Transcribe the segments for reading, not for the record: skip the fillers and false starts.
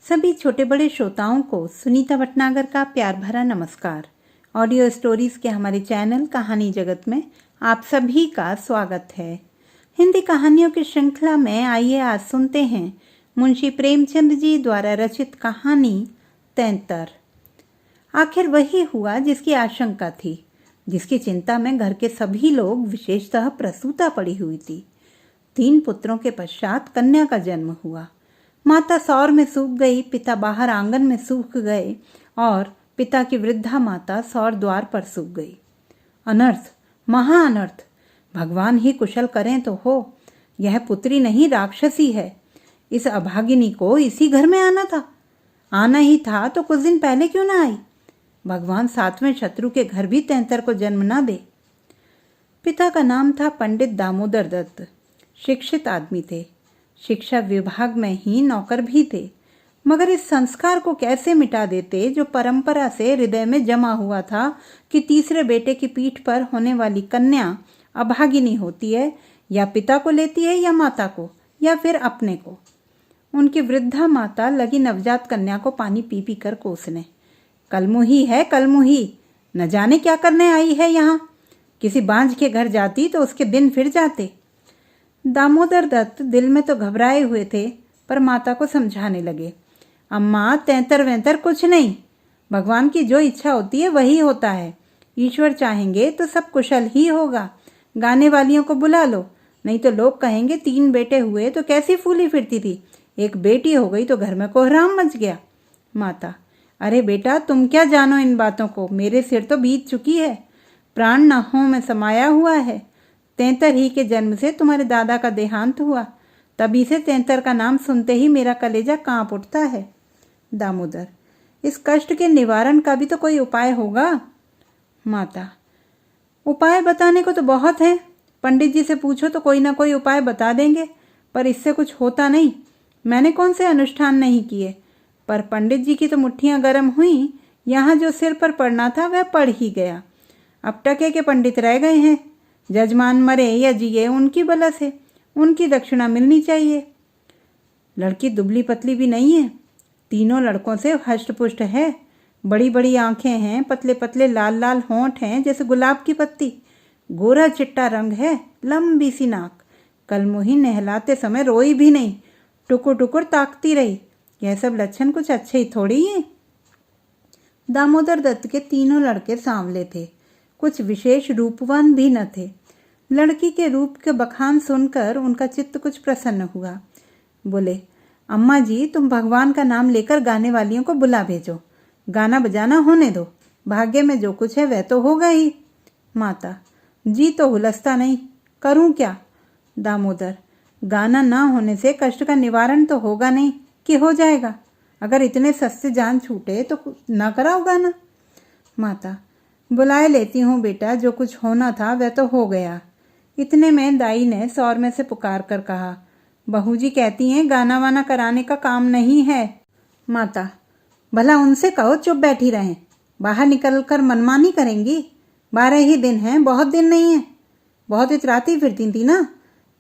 सभी छोटे बड़े श्रोताओं को सुनीता भटनागर का प्यार भरा नमस्कार। ऑडियो स्टोरीज के हमारे चैनल कहानी जगत में आप सभी का स्वागत है। हिंदी कहानियों की श्रृंखला में आइए आज सुनते हैं मुंशी प्रेमचंद जी द्वारा रचित कहानी तैंतर। आखिर वही हुआ जिसकी आशंका थी, जिसकी चिंता में घर के सभी लोग विशेषतः प्रसूता पड़ी हुई थी। 3 पुत्रों के पश्चात कन्या का जन्म हुआ। माता सौर में सूख गई, पिता बाहर आंगन में सूख गए और पिता की वृद्धा माता सौर द्वार पर सूख गई। अनर्थ, महा अनर्थ। भगवान ही कुशल करें तो हो। यह पुत्री नहीं राक्षसी है। इस अभागिनी को इसी घर में आना था। आना ही था तो कुछ दिन पहले क्यों ना आई। भगवान 7वें शत्रु के घर भी तैंतर को जन्म ना दे। पिता का नाम था पंडित दामोदर दत्त। शिक्षित आदमी थे, शिक्षा विभाग में ही नौकर भी थे, मगर इस संस्कार को कैसे मिटा देते जो परंपरा से हृदय में जमा हुआ था कि तीसरे बेटे की पीठ पर होने वाली कन्या अभागिनी होती है, या पिता को लेती है या माता को या फिर अपने को। उनकी वृद्धा माता लगी नवजात कन्या को पानी पी पी कर कोसने। कलमुही है कलमुही, न जाने क्या करने आई है यहाँ। किसी बांझ के घर जाती तो उसके दिन फिर जाते। दामोदर दत्त दिल में तो घबराए हुए थे, पर माता को समझाने लगे। अम्मा, तैंतर वैंतर कुछ नहीं। भगवान की जो इच्छा होती है वही होता है। ईश्वर चाहेंगे तो सब कुशल ही होगा। गाने वालियों को बुला लो, नहीं तो लोग कहेंगे 3 बेटे हुए तो कैसी फूली फिरती थी, एक बेटी हो गई तो घर में कोहराम मच गया। माता, अरे बेटा, तुम क्या जानो इन बातों को। मेरे सिर तो बीत चुकी है। प्राण नाहों में समाया हुआ है। तैंतर ही के जन्म से तुम्हारे दादा का देहांत हुआ। तभी से तैंतर का नाम सुनते ही मेरा कलेजा कांप उठता है। दामोदर, इस कष्ट के निवारण का भी तो कोई उपाय होगा। माता, उपाय बताने को तो बहुत है। पंडित जी से पूछो तो कोई ना कोई उपाय बता देंगे, पर इससे कुछ होता नहीं। मैंने कौन से अनुष्ठान नहीं किए, पर पंडित जी की तो मुट्ठियां गर्म हुई। यहाँ जो सिर पर पड़ना था वह पड़ ही गया। अब टके के पंडित रह गए हैं। जजमान मरे या जिए उनकी बलस है, उनकी दक्षिणा मिलनी चाहिए। लड़की दुबली पतली भी नहीं है, तीनों लड़कों से हष्टपुष्ट है। बड़ी बड़ी आंखें हैं, पतले पतले लाल लाल होंठ हैं जैसे गुलाब की पत्ती, गोरा चिट्टा रंग है, लंबी सी नाक। कलमुही नहलाते समय रोई भी नहीं, टुकुर टुकुर ताकती रही। यह सब लक्षण कुछ अच्छे ही थोड़ी हैं। दामोदर दत्त के तीनों लड़के सांवले थे, कुछ विशेष रूपवान भी न थे। लड़की के रूप के बखान सुनकर उनका चित्त कुछ प्रसन्न हुआ। बोले, अम्मा जी, तुम भगवान का नाम लेकर गाने वालियों को बुला भेजो। गाना बजाना होने दो, भाग्य में जो कुछ है वह तो होगा ही। माता, जी तो हुलसता नहीं, करूं क्या। दामोदर, गाना ना होने से कष्ट का निवारण तो होगा नहीं कि हो जाएगा। अगर इतने सस्ते जान छूटे तो ना कराओ गाना। माता, बुलाए लेती हूँ बेटा, जो कुछ होना था वह तो हो गया। इतने में दाई ने सौर में से पुकार कर कहा, बहू जी कहती हैं गाना वाना कराने का काम नहीं है। माता, भला उनसे कहो चुप बैठी रहें, बाहर निकल कर मनमानी करेंगी। 12 ही दिन हैं, बहुत दिन नहीं है। बहुत इतराती फिरती थी ना,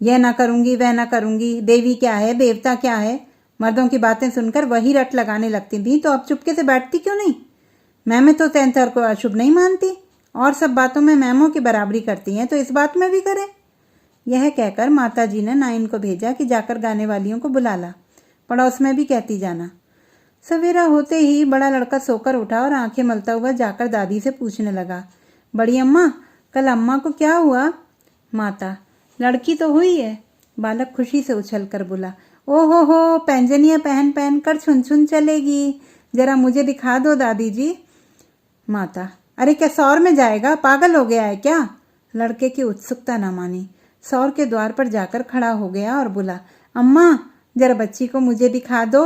यह ना करूंगी वह ना करूंगी, देवी क्या है देवता क्या है। मर्दों की बातें सुनकर वही रट लगाने लगती थी, तो अब चुपके से बैठती क्यों नहीं। मैम तो तैंतर को अशुभ नहीं मानती, और सब बातों में मैमों की बराबरी करती हैं, तो इस बात में भी करें। यह कहकर माताजी ने नाइन को भेजा कि जाकर गाने वालियों को बुला ला, पड़ोस में भी कहती जाना। सवेरा होते ही बड़ा लड़का सोकर उठा और आंखें मलता हुआ जाकर दादी से पूछने लगा, बड़ी अम्मा, कल अम्मा को क्या हुआ। माता, लड़की तो हुई है। बालक खुशी से उछल कर बोला, ओहो हो, पैंजनियाँ पहन पहन कर छुन छुन चलेगी, जरा मुझे दिखा दो दादी जी। माता, अरे क्या सौर में जाएगा, पागल हो गया है क्या। लड़के की उत्सुकता न मानी, सौर के द्वार पर जाकर खड़ा हो गया और बोला, अम्मा जरा बच्ची को मुझे दिखा दो।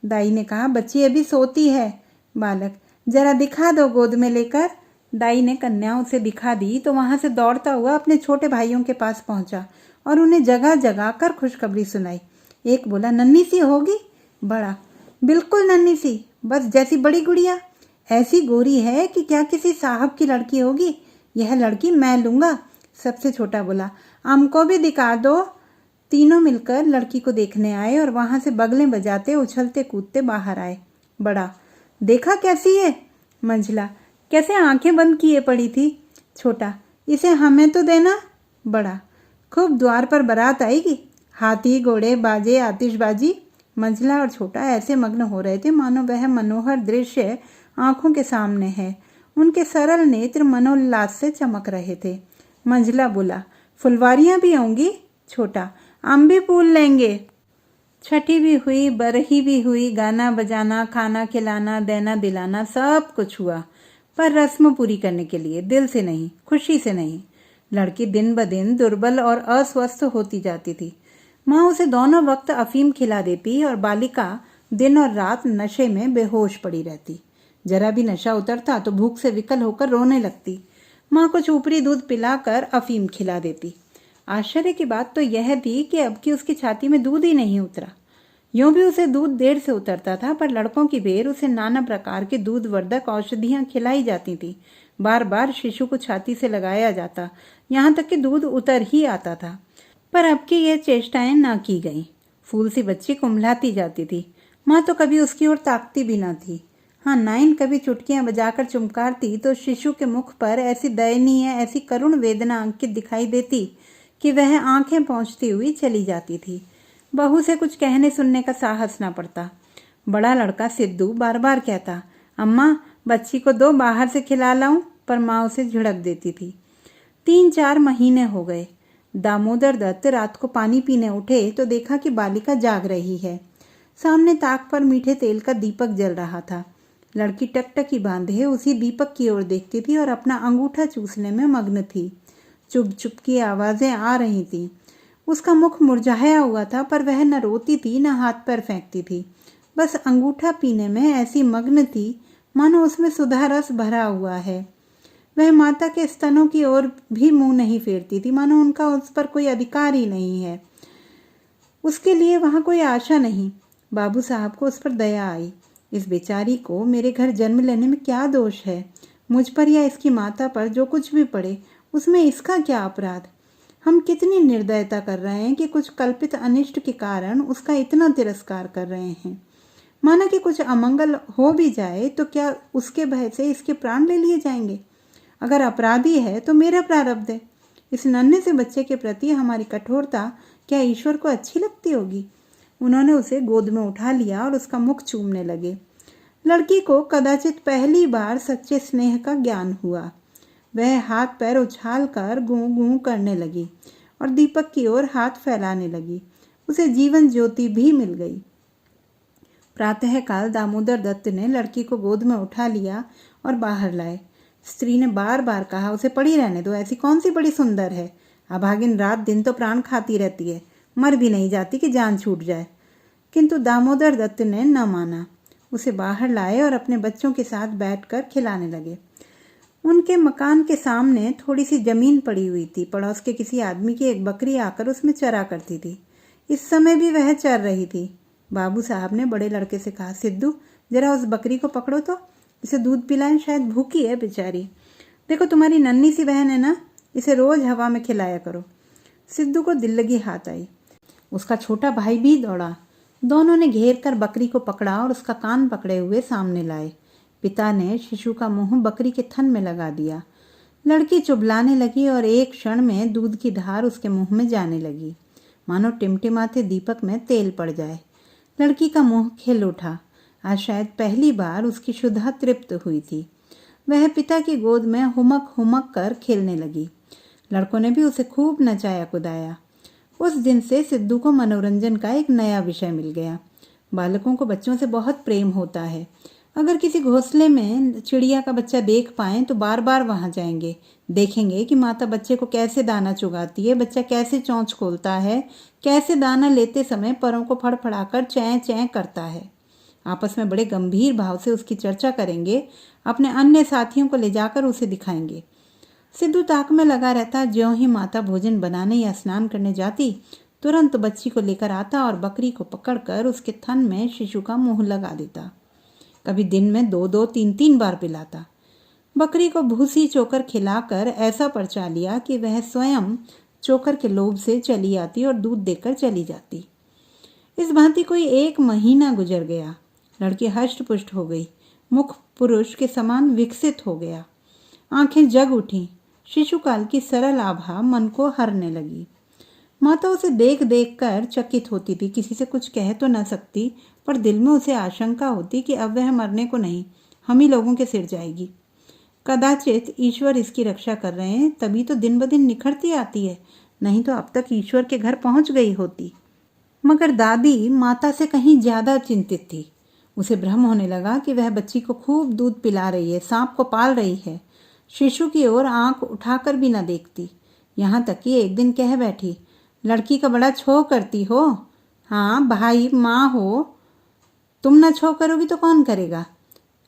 दाई ने कहा, बच्ची अभी सोती है। बालक, जरा दिखा दो गोद में लेकर। दाई ने कन्या उसे दिखा दी तो वहां से दौड़ता हुआ अपने छोटे भाइयों के पास पहुंचा और उन्हें जगह जगह कर खुशखबरी सुनाई। एक बोला, नन्ही सी होगी। बड़ा, बिल्कुल नन्ही सी, बस जैसी बड़ी गुड़िया। ऐसी गोरी है कि क्या किसी साहब की लड़की होगी। यह लड़की मैं लूंगा। सबसे छोटा बोला, हमको भी दिखा दो। तीनों मिलकर लड़की को देखने आए और वहां से बगलें बजाते उछलते कूदते बाहर आए। बड़ा, देखा कैसी है? मंझला, कैसे आंखें बंद किए पड़ी थी। छोटा, इसे हमें तो देना। बड़ा, खूब द्वार पर बारात आएगी, हाथी घोड़े बाजे आतिशबाजी। मंझला और छोटा ऐसे मग्न हो रहे थे मानो वह मनोहर दृश्य आंखों के सामने है। उनके सरल नेत्र मनोल्लास से चमक रहे थे। मंझला बोला, फुलवारियां भी होंगी? छोटा, हम भी फूल लेंगे। छठी भी हुई, बरही भी हुई, गाना बजाना, खाना खिलाना, देना दिलाना सब कुछ हुआ, पर रस्म पूरी करने के लिए, दिल से नहीं, खुशी से नहीं। लड़की दिन ब दिन दुर्बल और अस्वस्थ होती जाती थी। माँ उसे दोनों वक्त अफीम खिला देती और बालिका दिन और रात नशे में बेहोश पड़ी रहती। जरा भी नशा उतरता तो भूख से विकल होकर रोने लगती। माँ कुछ ऊपरी दूध पिलाकर अफीम खिला देती। आश्चर्य की बात तो यह थी कि अब की उसकी छाती में दूध ही नहीं उतरा। यूं भी उसे दूध देर से उतरता था, पर लड़कों की बेर उसे नाना प्रकार के दूधवर्धक औषधियां खिलाई जाती थी। बार बार शिशु को छाती से लगाया जाता, यहाँ तक कि दूध उतर ही आता था। पर अब की ये चेष्टाएं ना की गईं। फूल सी बच्ची कुम्हलाती जाती थी। माँ तो कभी उसकी ओर ताकती भी ना थी। हाँ, नाइन कभी चुटकियां बजाकर चुमकारती तो शिशु के मुख पर ऐसी दयनीय, ऐसी करुण वेदना अंकित दिखाई देती कि वह आंखें पहुंचती हुई चली जाती थी। बहू से कुछ कहने सुनने का साहस ना पड़ता। बड़ा लड़का सिद्धू बार बार कहता, अम्मा बच्ची को दो, बाहर से खिला लाऊं, पर माँ उसे झिड़क देती थी। 3-4 महीने हो गए। दामोदर दत्त रात को पानी पीने उठे तो देखा कि बालिका जाग रही है। सामने ताक पर मीठे तेल का दीपक जल रहा था। लड़की टकटकी बांधे उसी दीपक की ओर देखती थी और अपना अंगूठा चूसने में मग्न थी। चुप चुप की आवाजें आ रही थी। उसका मुख मुरझाया हुआ था, पर वह न रोती थी न हाथ पैर फेंकती थी। बस अंगूठा पीने में ऐसी मग्न थी मानो उसमें सुधा रस भरा हुआ है। वह माता के स्तनों की ओर भी मुंह नहीं फेरती थी, मानो उनका उस पर कोई अधिकार ही नहीं है। उसके लिए वहां कोई आशा नहीं। बाबू साहब को उस पर दया आई। इस बेचारी को मेरे घर जन्म लेने में क्या दोष है? मुझ पर या इसकी माता पर जो कुछ भी पड़े, उसमें इसका क्या अपराध? हम कितनी निर्दयता कर रहे हैं कि कुछ कल्पित अनिष्ट के कारण उसका इतना तिरस्कार कर रहे हैं। माना कि कुछ अमंगल हो भी जाए तो क्या उसके भय से इसके प्राण ले लिए जाएंगे? अगर अपराधी है तो मेरा प्रारब्ध है। इस नन्हे से बच्चे के प्रति हमारी कठोरता क्या ईश्वर को अच्छी लगती होगी? उन्होंने उसे गोद में उठा लिया और उसका मुख चूमने लगे। लड़की को कदाचित पहली बार सच्चे स्नेह का ज्ञान हुआ। वह हाथ पैर उछाल कर गूं गूं करने लगी और दीपक की ओर हाथ फैलाने लगी। उसे जीवन ज्योति भी मिल गई। प्रातःकाल दामोदर दत्त ने लड़की को गोद में उठा लिया और बाहर लाए। स्त्री ने बार बार कहा, उसे पड़ी रहने दो, ऐसी कौन सी बड़ी सुंदर है? अभागिन रात दिन तो प्राण खाती रहती है, मर भी नहीं जाती कि जान छूट जाए। किंतु दामोदर दत्त ने न माना। उसे बाहर लाए और अपने बच्चों के साथ बैठकर खिलाने लगे। उनके मकान के सामने थोड़ी सी जमीन पड़ी हुई थी। पड़ोस के किसी आदमी की एक बकरी आकर उसमें चरा करती थी। इस समय भी वह चर रही थी। बाबू साहब ने बड़े लड़के से कहा, सिद्धू जरा उस बकरी को पकड़ो तो, इसे दूध पिलाएं, शायद भूखी है बेचारी। देखो तुम्हारी नन्ही सी बहन है ना, इसे रोज हवा में खिलाया करो। सिद्धू को दिल लगी हाथ आई। उसका छोटा भाई भी दौड़ा। दोनों ने घेर कर बकरी को पकड़ा और उसका कान पकड़े हुए सामने लाए। पिता ने शिशु का मुंह बकरी के थन में लगा दिया। लड़की चुबलाने लगी और एक क्षण में दूध की धार उसके मुंह में जाने लगी, मानो टिमटिमाते दीपक में तेल पड़ जाए। लड़की का मुंह खिल उठा। आज शायद पहली बार उसकी शुद्धा तृप्त हुई थी। वह पिता की गोद में हुमक हुमक कर खेलने लगी। लड़कों ने भी उसे खूब नचाया कुदाया। उस दिन से सिद्धू को मनोरंजन का एक नया विषय मिल गया। बालकों को बच्चों से बहुत प्रेम होता है। अगर किसी घोंसले में चिड़िया का बच्चा देख पाएं तो बार बार वहां जाएंगे। देखेंगे कि माता बच्चे को कैसे दाना चुगाती है, बच्चा कैसे चोंच खोलता है, कैसे दाना लेते समय परों को फड़फड़ाकर चैं चैं करता है। आपस में बड़े गंभीर भाव से उसकी चर्चा करेंगे। अपने अन्य साथियों को ले जाकर उसे दिखाएंगे। सिद्धू ताक में लगा रहता। ज्यों ही माता भोजन बनाने या स्नान करने जाती, तुरंत बच्ची को लेकर आता और बकरी को पकड़कर उसके थन में शिशु का मुंह लगा देता। कभी दिन में 2-2, 3-3 बार पिलाता। बकरी को भूसी चोकर खिलाकर ऐसा परचा लिया कि वह स्वयं चोकर के लोभ से चली आती और दूध देकर चली जाती। इस भांति कोई 1 महीना गुजर गया। लड़की हष्ट पुष्ट हो गई, मुख पुरुष के समान विकसित हो गया, आंखें जग उठी, शिशुकाल की सरल आभा मन को हरने लगी। माता उसे देख देख कर चकित होती थी। किसी से कुछ कह तो न सकती, पर दिल में उसे आशंका होती कि अब वह मरने को नहीं, हम ही लोगों के सिर जाएगी। कदाचित ईश्वर इसकी रक्षा कर रहे हैं, तभी तो दिन ब दिन निखरती आती है, नहीं तो अब तक ईश्वर के घर पहुंच गई होती। मगर दादी माता से कहीं ज्यादा चिंतित थी। उसे भ्रम होने लगा कि वह बच्ची को खूब दूध पिला रही है, सांप को पाल रही है, शिशु की ओर आंख उठाकर भी न देखती। यहाँ तक कि एक दिन कह बैठी, लड़की का बड़ा छोह करती हो। हाँ भाई, माँ हो, तुम न छोह करोगी तो कौन करेगा।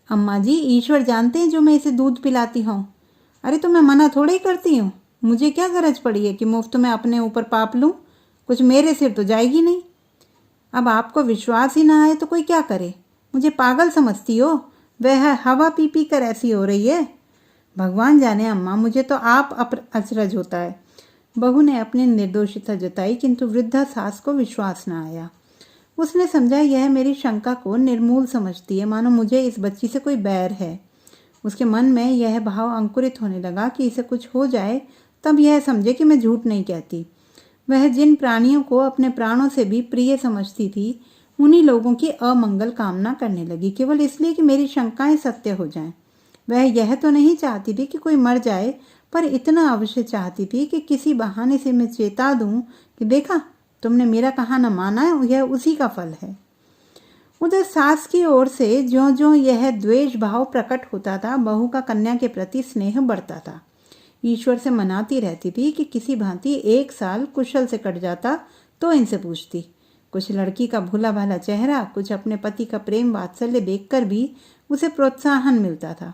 अम्मा जी, ईश्वर जानते हैं जो मैं इसे दूध पिलाती हूँ। अरे तो मैं मना थोड़े ही करती हूँ, मुझे क्या गरज पड़ी है कि मुफ्त में अपने ऊपर पाप लूँ, कुछ मेरे सिर तो जाएगी नहीं। अब आपको विश्वास ही ना आए तो कोई क्या करे, मुझे पागल समझती हो, वह हवा पी पी कर ऐसी हो रही है। भगवान जाने अम्मा, मुझे तो आप अचरज होता है। बहू ने अपनी निर्दोषिता जताई, किंतु वृद्धा सास को विश्वास न आया। उसने समझा यह मेरी शंका को निर्मूल समझती है, मानो मुझे इस बच्ची से कोई बैर है। उसके मन में यह भाव अंकुरित होने लगा कि इसे कुछ हो जाए तब यह समझे कि मैं झूठ नहीं कहती। वह जिन प्राणियों को अपने प्राणों से भी प्रिय समझती थी, उन्हीं लोगों की अमंगल कामना करने लगी, केवल इसलिए कि मेरी शंकाएं सत्य हो जाएं। वह यह तो नहीं चाहती थी कि कोई मर जाए, पर इतना अवश्य चाहती थी कि किसी बहाने से मैं चेता दूं कि देखा, तुमने मेरा कहा न माना, यह उसी का फल है। उधर सास की ओर से ज्यों ज्यों यह द्वेष भाव प्रकट होता था, बहू का कन्या के प्रति स्नेह बढ़ता था। ईश्वर से मनाती रहती थी कि किसी भांति 1 साल कुशल से कट जाता तो इनसे पूछती। कुछ लड़की का भोला भाला चेहरा, कुछ अपने पति का प्रेम वात्सल्य देखकर भी उसे प्रोत्साहन मिलता था।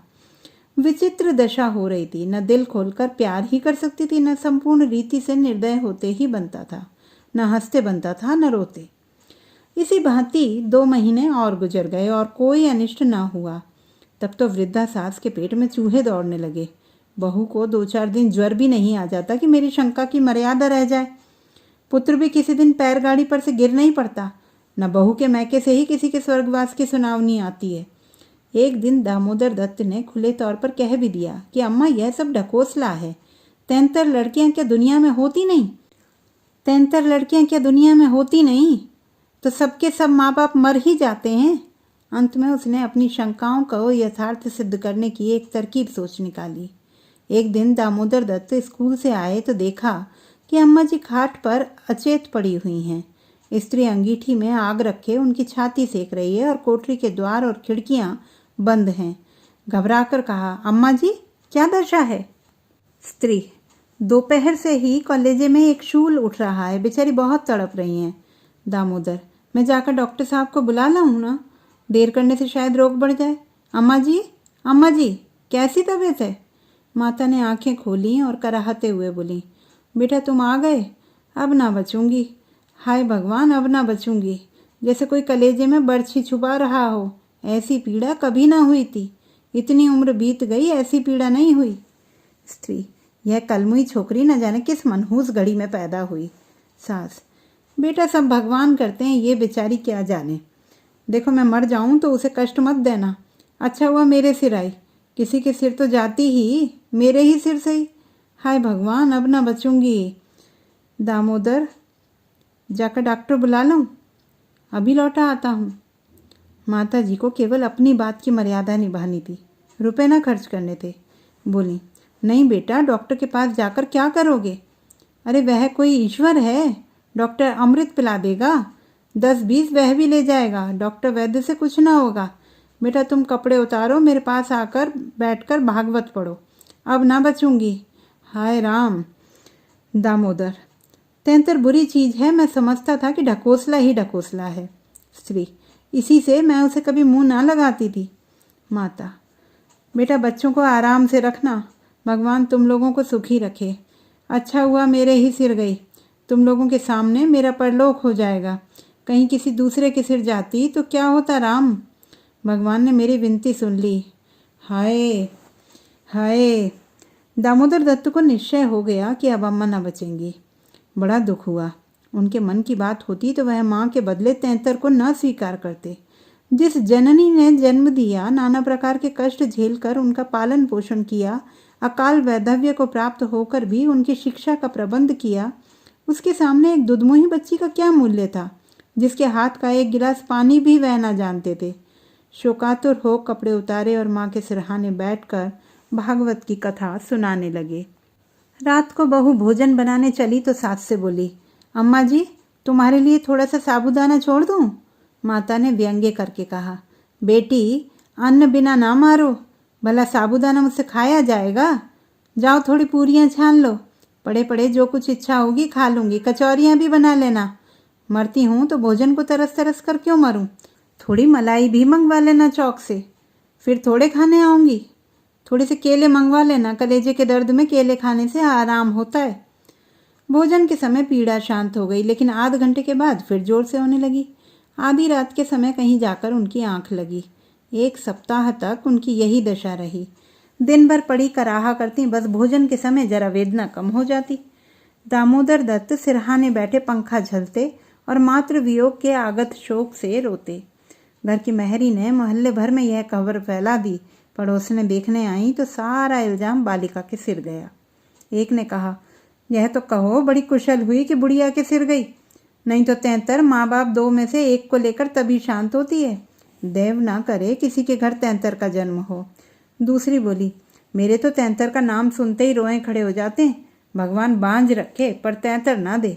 विचित्र दशा हो रही थी, न दिल खोलकर प्यार ही कर सकती थी, न संपूर्ण रीति से निर्दय होते ही बनता था, न हंसते बनता था, न रोते। इसी भांति 2 महीने और गुजर गए और कोई अनिष्ट न हुआ। तब तो वृद्धा सास के पेट में चूहे दौड़ने लगे। बहू को 2-4 दिन ज्वर भी नहीं आ जाता कि मेरी शंका की मर्यादा रह जाए। पुत्र भी किसी दिन पैरगाड़ी पर से गिर नहीं पड़ता, न बहू के मैके से ही किसी के स्वर्गवास की सुनावनी आती है। एक दिन दामोदर दत्त ने खुले तौर पर कह भी दिया कि अम्मा, यह सब ढकोसला है, 73 लड़कियां क्या दुनिया में होती नहीं? 73 लड़कियां क्या दुनिया में होती नहीं? तो सबके सब माँ बाप मर ही जाते हैं। अंत में उसने अपनी शंकाओं को यथार्थ सिद्ध करने की एक तरकीब सोच निकाली। एक दिन दामोदर दत्त स्कूल से आए तो देखा कि अम्मा जी खाट पर अचेत पड़ी हुई हैं। स्त्री अंगीठी में आग रखे उनकी छाती सेक रही है और कोठरी के द्वार और खिड़कियां बंद हैं। घबराकर कहा, अम्मा जी, क्या दशा है? स्त्री, दोपहर से ही कॉलेजे में एक शूल उठ रहा है, बेचारी बहुत तड़प रही हैं। दामोदर, मैं जाकर डॉक्टर साहब को बुला लाऊं ना? देर करने से शायद रोग बढ़ जाए। अम्मा जी, कैसी तबीयत है? माता ने आंखें खोली और कराहते हुए बोली, बेटा तुम आ गए, अब ना बचूंगी। हाय भगवान, अब ना बचूंगी। जैसे कोई कलेजे में बरछी छुपा रहा हो, ऐसी पीड़ा कभी ना हुई थी। इतनी उम्र बीत गई, ऐसी पीड़ा नहीं हुई। स्त्री, यह कलमुई छोकरी न जाने किस मनहूस घड़ी में पैदा हुई। सास, बेटा सब भगवान करते हैं, ये बेचारी क्या जाने। देखो मैं मर जाऊं तो उसे कष्ट मत देना। अच्छा हुआ मेरे सिर आई, किसी के सिर तो जाती ही, मेरे ही सिर से ही। हाय भगवान, अब ना बचूंगी। दामोदर, जाकर डॉक्टर बुला लूं? अभी लौटा आता हूँ। माता जी को केवल अपनी बात की मर्यादा निभानी थी, रुपए ना खर्च करने थे। बोली, नहीं बेटा, डॉक्टर के पास जाकर क्या करोगे? अरे वह कोई ईश्वर है, डॉक्टर अमृत पिला देगा, 10-20 वह भी ले जाएगा, डॉक्टर वैद्य से कुछ ना होगा। बेटा तुम कपड़े उतारो, मेरे पास आकर बैठकर भागवत पढ़ो, अब ना बचूंगी। हाय राम। दामोदर, 73 बुरी चीज है, मैं समझता था कि ढकोसला ही ढकोसला है। स्त्री, इसी से मैं उसे कभी मुंह ना लगाती थी। माता, बेटा बच्चों को आराम से रखना, भगवान तुम लोगों को सुखी रखे। अच्छा हुआ मेरे ही सिर गई, तुम लोगों के सामने मेरा परलोक हो जाएगा। कहीं किसी दूसरे के सिर जाती तो क्या होता राम। भगवान ने मेरी विनती सुन ली। हाय हाय। दामोदर दत्त को निश्चय हो गया कि अब अम्मा न बचेंगी। बड़ा दुख हुआ। उनके मन की बात होती तो वह माँ के बदले तैंतर को न स्वीकार करते। जिस जननी ने जन्म दिया, नाना प्रकार के कष्ट झेलकर उनका पालन पोषण किया, अकाल वैधव्य को प्राप्त होकर भी उनकी शिक्षा का प्रबंध किया, उसके सामने एक दुधमुही बच्ची का क्या मूल्य था, जिसके हाथ का एक गिलास पानी भी वह न जानते थे। शोकातुर हो कपड़े उतारे और माँ के सिरहाने बैठकर भागवत की कथा सुनाने लगे। रात को बहू भोजन बनाने चली तो सास से बोली, अम्मा जी, तुम्हारे लिए थोड़ा सा साबूदाना छोड़ दूं? माता ने व्यंग्य करके कहा, बेटी, अन्न बिना ना मारो, भला साबूदाना मुझसे खाया जाएगा? जाओ थोड़ी पूरियां छान लो, पड़े पड़े जो कुछ इच्छा होगी खा लूंगी, कचौरियां भी बना लेना। मरती हूं तो भोजन को तरस तरस कर क्यों मरूं? थोड़ी मलाई भी मंगवा लेना चौक से, फिर थोड़े खाने आऊंगी। थोड़े से केले मंगवा लेना, कलेजे के दर्द में केले खाने से आराम होता है। भोजन के समय पीड़ा शांत हो गई, लेकिन आध घंटे के बाद फिर जोर से होने लगी। आधी रात के समय कहीं जाकर उनकी आंख लगी। 1 सप्ताह तक उनकी यही दशा रही। दिन भर पड़ी कराहा करती, बस भोजन के समय जरा वेदना कम हो जाती। दामोदर दत्त सिरहाने बैठे पंखा झलते और मातृ वियोग के आगत शोक से रोते। घर की महरी ने मोहल्ले भर में यह खबर फैला दी। पड़ोसने देखने आई तो सारा इल्जाम बालिका के सिर गया। एक ने कहा, यह तो कहो बड़ी कुशल हुई कि बुढ़िया के सिर गई, नहीं तो तैंतर माँ बाप 2 में से एक को लेकर तभी शांत होती है। देव ना करे किसी के घर तैंतर का जन्म हो। दूसरी बोली, मेरे तो तैंतर का नाम सुनते ही रोए खड़े हो जाते हैं। भगवान बांझ रखे पर तैंतर ना दे।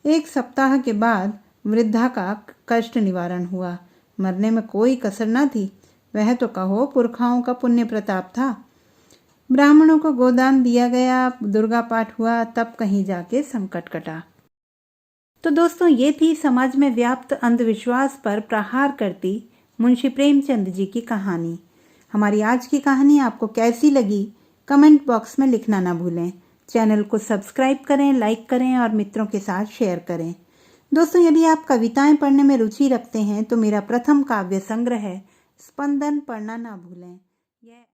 1 सप्ताह के बाद वृद्धा का कष्ट निवारण हुआ। मरने में कोई कसर न थी। वह तो कहो पुरखाओं का पुण्य प्रताप था। ब्राह्मणों को गोदान दिया गया, दुर्गा पाठ हुआ, तब कहीं जाके संकट कटा। तो दोस्तों, ये थी समाज में व्याप्त अंधविश्वास पर प्रहार करती मुंशी प्रेमचंद जी की कहानी। हमारी आज की कहानी आपको कैसी लगी, कमेंट बॉक्स में लिखना ना भूलें। चैनल को सब्सक्राइब करें, लाइक करें और मित्रों के साथ शेयर करें। दोस्तों, यदि आप कविताएं पढ़ने में रुचि रखते हैं तो मेरा प्रथम काव्य संग्रह है स्पंदन पढ़ना ना भूलें।